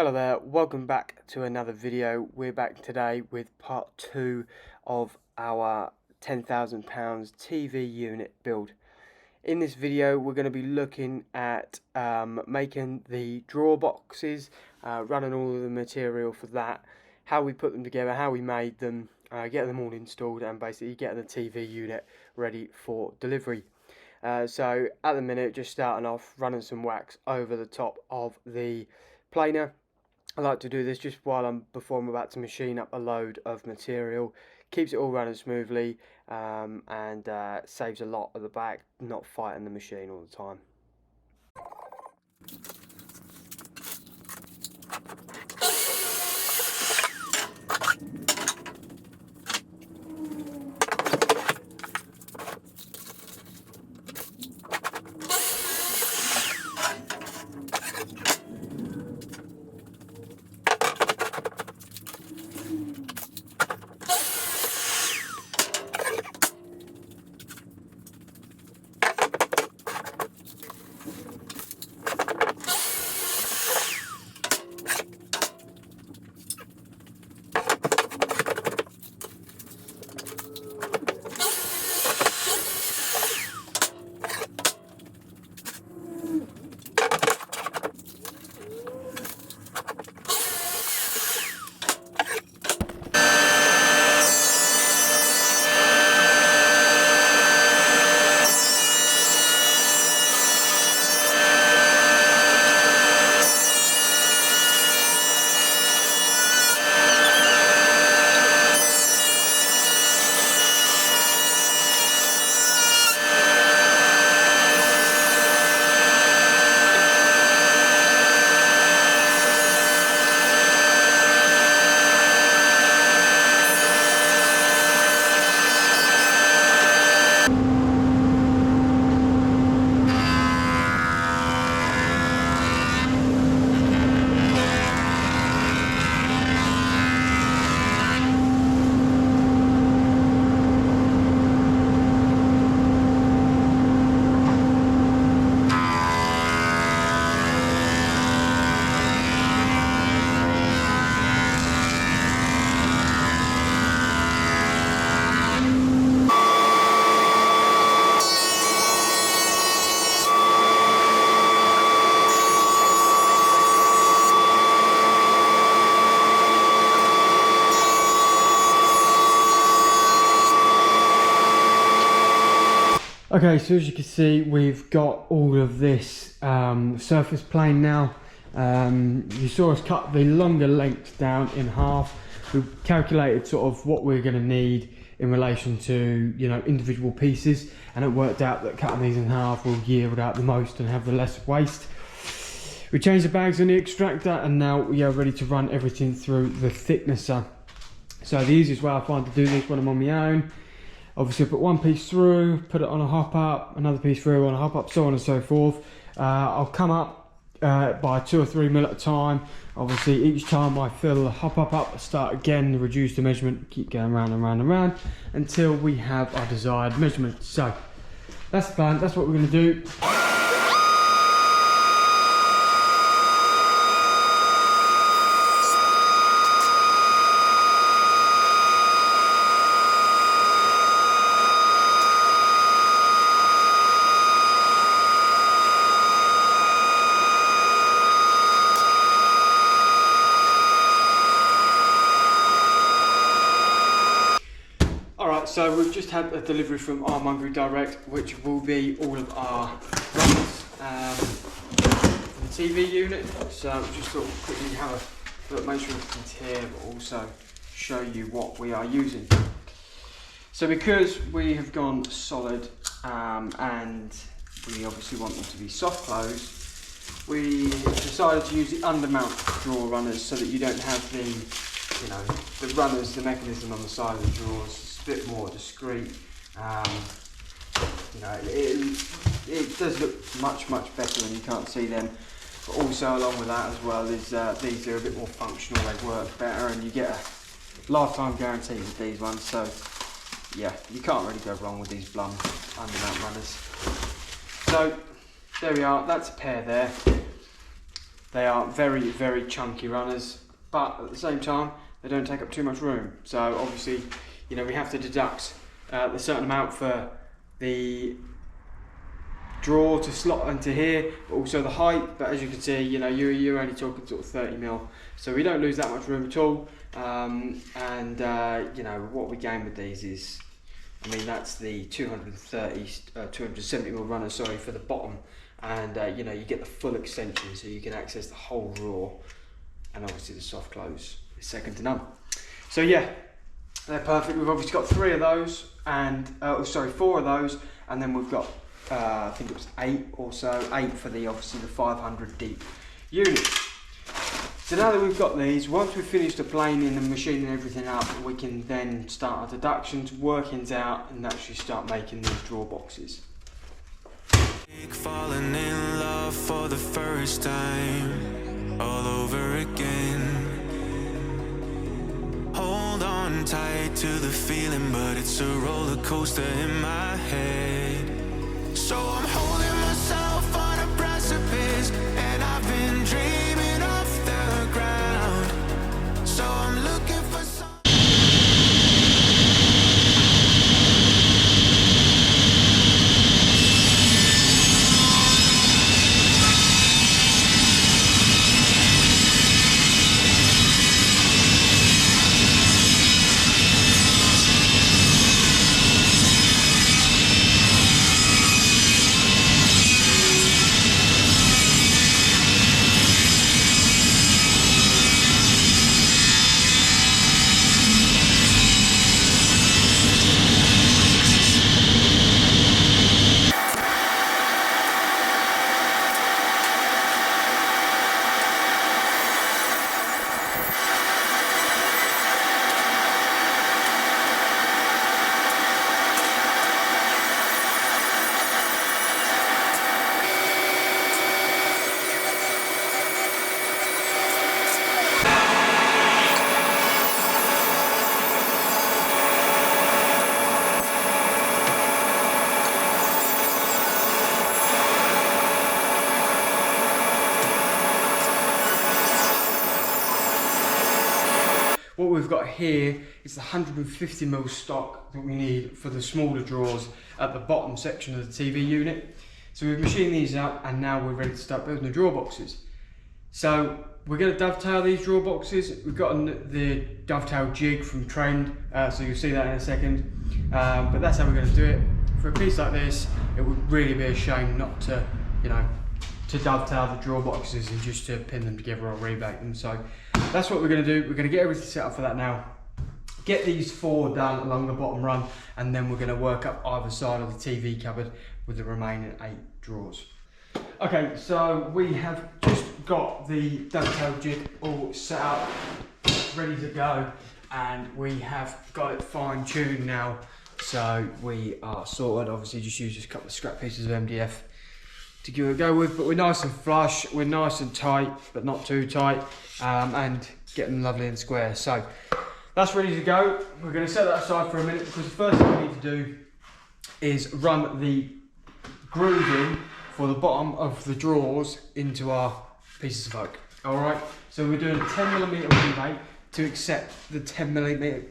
Hello there, welcome back to another video. We're back today with part 2 of our £10,000 TV unit build. In this video we're going to be looking at making the drawer boxes, running all of the material for that, how we put them together, how we made them, get them all installed, and basically getting the TV unit ready for delivery. So at the minute, just starting off, running some wax over the top of the planer. I like to do this just before I'm about to machine up a load of material. Keeps it all running smoothly, and saves a lot of the back not fighting the machine all the time. Okay, so as you can see, we've got all of this surface plane now. You saw us cut the longer length down in half. We calculated sort of what we're going to need in relation to, individual pieces, and it worked out that cutting these in half will yield out the most and have the less waste. We changed the bags on the extractor, and now we are ready to run everything through the thicknesser. So the easiest way I find to do this when I'm on my own, obviously I put one piece through, put it on a hop up, another piece through on a hop up, so on and so forth. I'll come up by 2 or 3 mil at a time. Obviously each time I fill the hop up, I start again, reduce the measurement, keep going round and round and round until we have our desired measurement. So that's the plan, that's what we're going to do. So we've just had a delivery from our Enquiries Direct, which will be all of our runners for the TV unit. So just thought we'll quickly have a look, make sure everything's here, but also show you what we are using. So because we have gone solid and we obviously want them to be soft close, we decided to use the undermount drawer runners so that you don't have the runners, the mechanism on the side of the drawers. A bit more discreet. It does look much better when you can't see them, but also along with that as well is these are a bit more functional, they work better, and you get a lifetime guarantee with these ones. So yeah, you can't really go wrong with these Blum undermount runners. So there we are, that's a pair there. They are very, very chunky runners, but at the same time, they don't take up too much room. So obviously, you know, we have to deduct a certain amount for the drawer to slot into here, but also the height. But as you can see, you know, you're only talking sort of 30 mil, so we don't lose that much room at all. You know, what we gain with these is, I mean, that's the 270 mil runner, sorry, for the bottom, and you know, you get the full extension, so you can access the whole drawer, and obviously the soft close is second to none. So yeah, they're perfect. We've obviously got 3 of those, and sorry, 4 of those, and then we've got I think it was 8 or so, 8 for the obviously the 500 deep units. So now that we've got these, once we've finished the planing and machining everything up, we can then start our deductions, workings out, and actually start making these drawer boxes. Falling in love for the first time, all over again. Hold on tight to the feeling, but it's a roller coaster in my head. So I'm holding myself on a precipice, and I've been dreaming off the ground. So I'm looking for some. What we've got here is the 150 mil stock that we need for the smaller drawers at the bottom section of the TV unit. So we've machined these up, and now we're ready to start building the drawer boxes. So we're going to dovetail these drawer boxes. We've got the dovetail jig from Trend, so you'll see that in a second. But that's how we're going to do it. For a piece like this, it would really be a shame not to, you know, to dovetail the drawer boxes and just to pin them together or rebate them. So that's what we're going to do. We're going to get everything set up for that now. Get these 4 done along the bottom run, and then we're going to work up either side of the TV cupboard with the remaining 8 drawers. Okay, so we have just got the dovetail jig all set up, ready to go, and we have got it fine-tuned now. So we are sorted. Obviously just use a couple of scrap pieces of MDF to give it a go with, but we're nice and flush, we're nice and tight, but not too tight, and get them lovely and square. So that's ready to go. We're going to set that aside for a minute, because the first thing we need to do is run the grooving for the bottom of the drawers into our pieces of oak. All right, so we're doing a 10mm rebate to accept the 10mm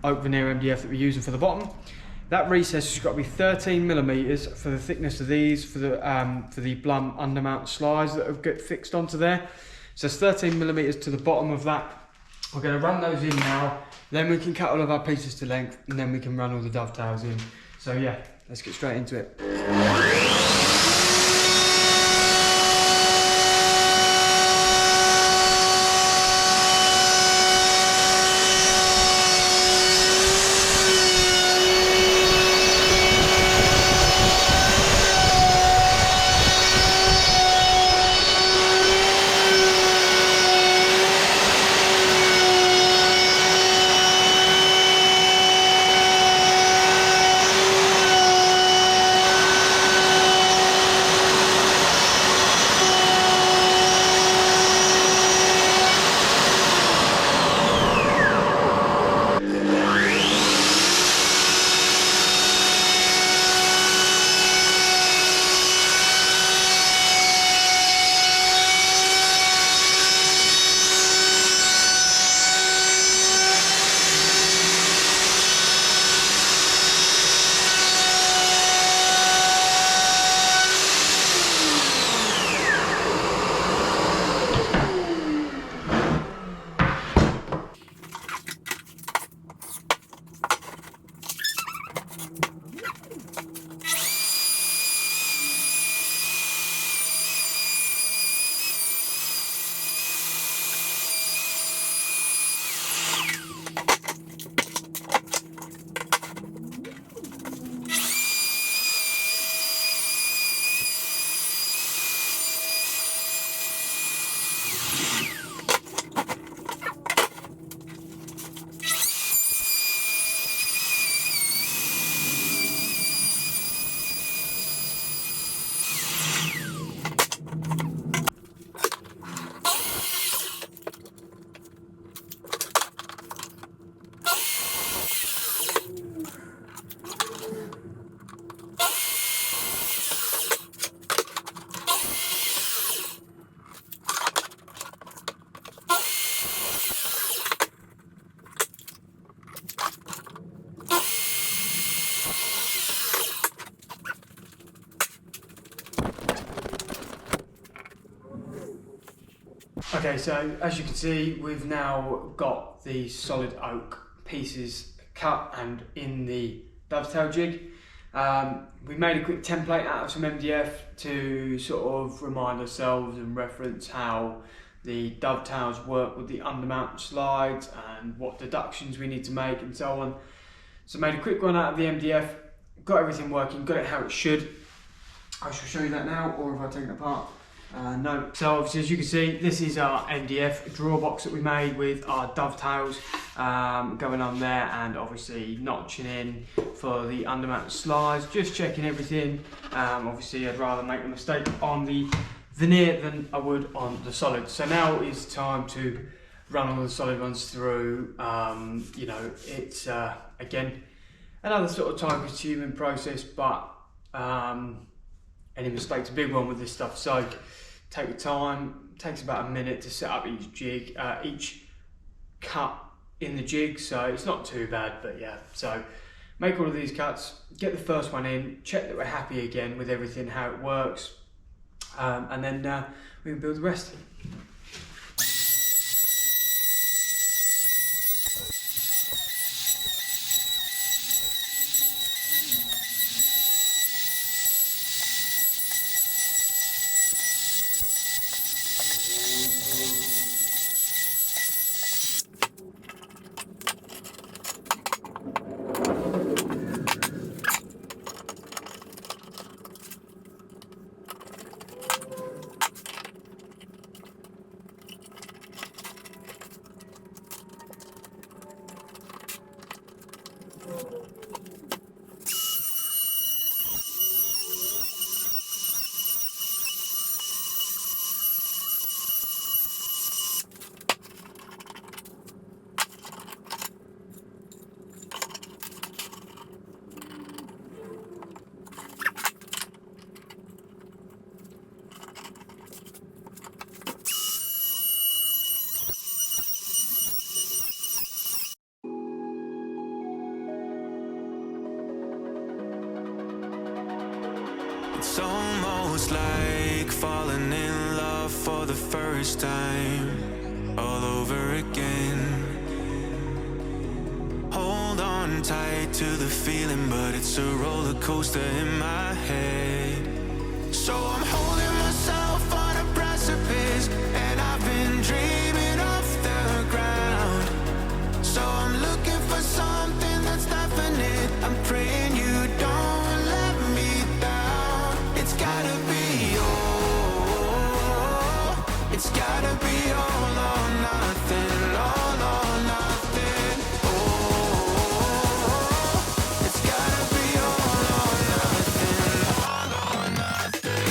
oak veneer MDF that we're using for the bottom. That recess has got to be 13mm for the thickness of these, for the Blum undermount slides that get fixed onto there. So it's 13mm to the bottom of that. We're going to run those in now, then we can cut all of our pieces to length, and then we can run all the dovetails in. So yeah, let's get straight into it. Okay, so as you can see, we've now got the solid oak pieces cut and in the dovetail jig. We made a quick template out of some MDF to sort of remind ourselves and reference how the dovetails work with the undermount slides and what deductions we need to make and so on. So made a quick one out of the MDF, got everything working, got it how it should. I shall show you that now, or if I take it apart. No. So obviously, as you can see, this is our MDF drawer box that we made with our dovetails going on there, and obviously notching in for the undermount slides, just checking everything. Obviously, I'd rather make a mistake on the veneer than I would on the solid. So now is time to run all the solid ones through. You know, it's again another sort of time consuming process, but any mistake's a big one with this stuff, so take your time. It takes about a minute to set up each jig, each cut in the jig, so it's not too bad, but yeah. So make all of these cuts, get the first one in, check that we're happy again with everything, how it works, and then we can build the rest. It's almost like falling in love for the first time, all over again. Hold on tight to the feeling, but it's a roller coaster in my head. So I'm holding myself on a precipice, and I've been dreaming off the ground. So I'm looking for something that's definite. I'm praying you don't let me down. It's gotta be all. It's gotta be all or nothing. All or nothing. Oh, it's gotta be all or nothing. All or nothing.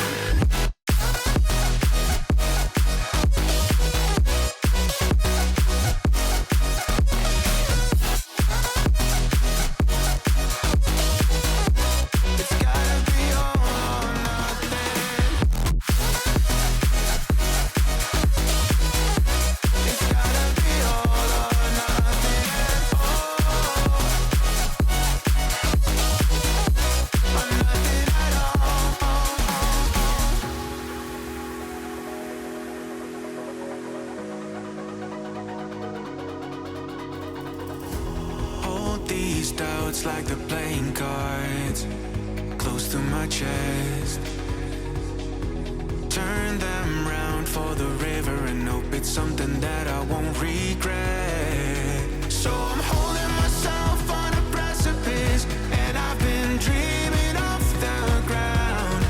It's gotta be all or nothing. It's gotta be all or nothing. Oh, or nothing at all. Hold these doubts like the playing cards close to my chest. Turn them round for the river and hope it's something that I won't regret. So I'm holding myself on a precipice, and I've been dreaming off the ground.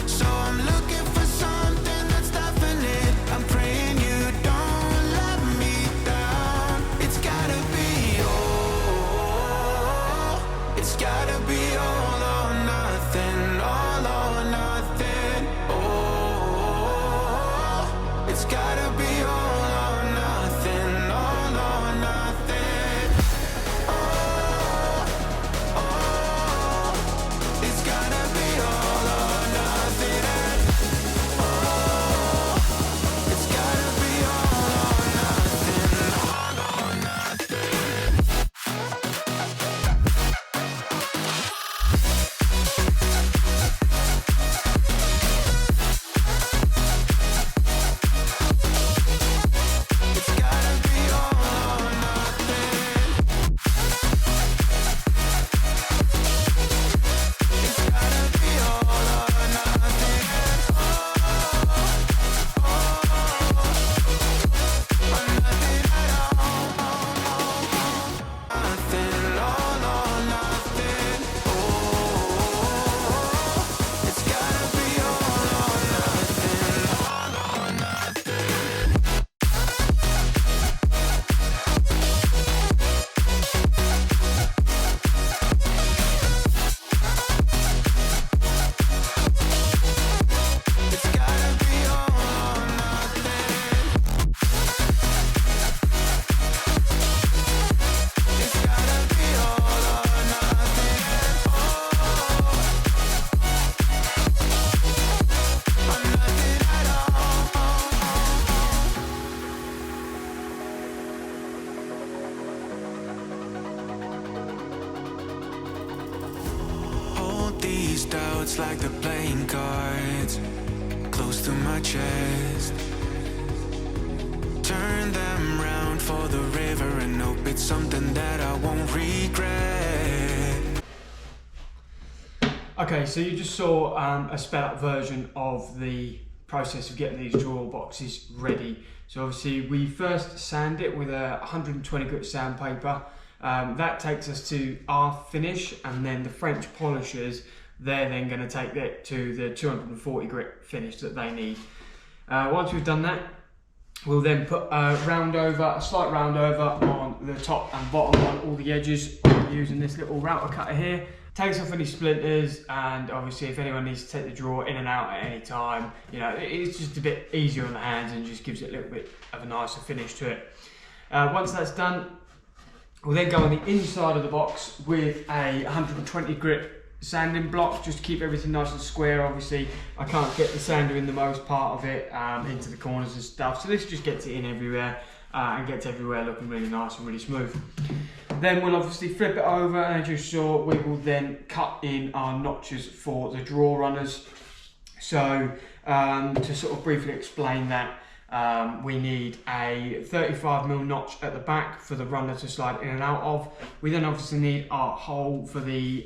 So I'm looking for something that's definite. I'm praying you don't let me down. It's gotta be all. It's gotta be all or nothing. All or nothing. Oh, it's gotta be all or nothing. All or nothing. Oh, oh, it's gotta be all or nothing. Oh, it's gotta be all or nothing. All or nothing. thoughts like the playing cards close to my chest. Turn them round for the river and hope it's something that I won't regret. Okay, so you just saw a sped up version of the process of getting these drawer boxes ready. So obviously we first sand it with a 120 grit sandpaper. That takes us to our finish, and then the French polishers, they're then going to take it to the 240 grit finish that they need. Once we've done that, we'll then put a slight round over on the top and bottom on all the edges using this little router cutter here. Takes off any splinters, and obviously if anyone needs to take the drawer in and out at any time, you know, it's just a bit easier on the hands and just gives it a little bit of a nicer finish to it. Once that's done, we'll then go on the inside of the box with a 120 grit sanding block just to keep everything nice and square. Obviously I can't get the sander in the most part of it into the corners and stuff, so this just gets it in everywhere and gets everywhere looking really nice and really smooth. Then we'll obviously flip it over, and as you saw, we will then cut in our notches for the drawer runners. So to sort of briefly explain that, we need a 35mm notch at the back for the runner to slide in and out of. We then obviously need our hole for the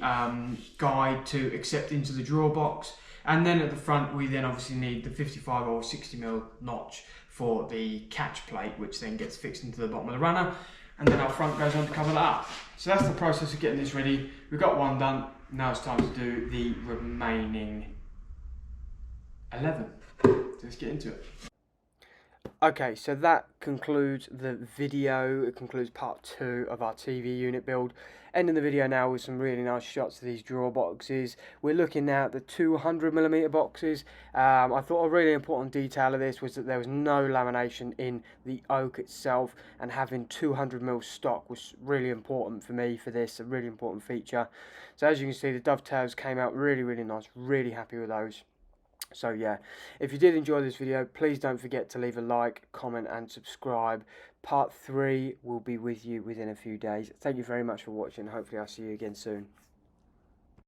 guide to accept into the drawer box, and then at the front we then obviously need the 55 or 60mm notch for the catch plate, which then gets fixed into the bottom of the runner, and then our front goes on to cover that up. So that's the process of getting this ready. We've got one done, now it's time to do the remaining 11. So let's get into it. Okay, so that concludes the video. It concludes part 2 of our TV unit build. Ending the video now with some really nice shots of these drawer boxes. We're looking now at the 200mm boxes. I thought a really important detail of this was that there was no lamination in the oak itself, and having 200mm stock was really important for me for this, a really important feature. So as you can see, the dovetails came out really, really nice. Really happy with those. So yeah, if you did enjoy this video, please don't forget to leave a like, comment and subscribe. Part 3 will be with you within a few days. Thank you very much for watching. Hopefully I'll see you again soon.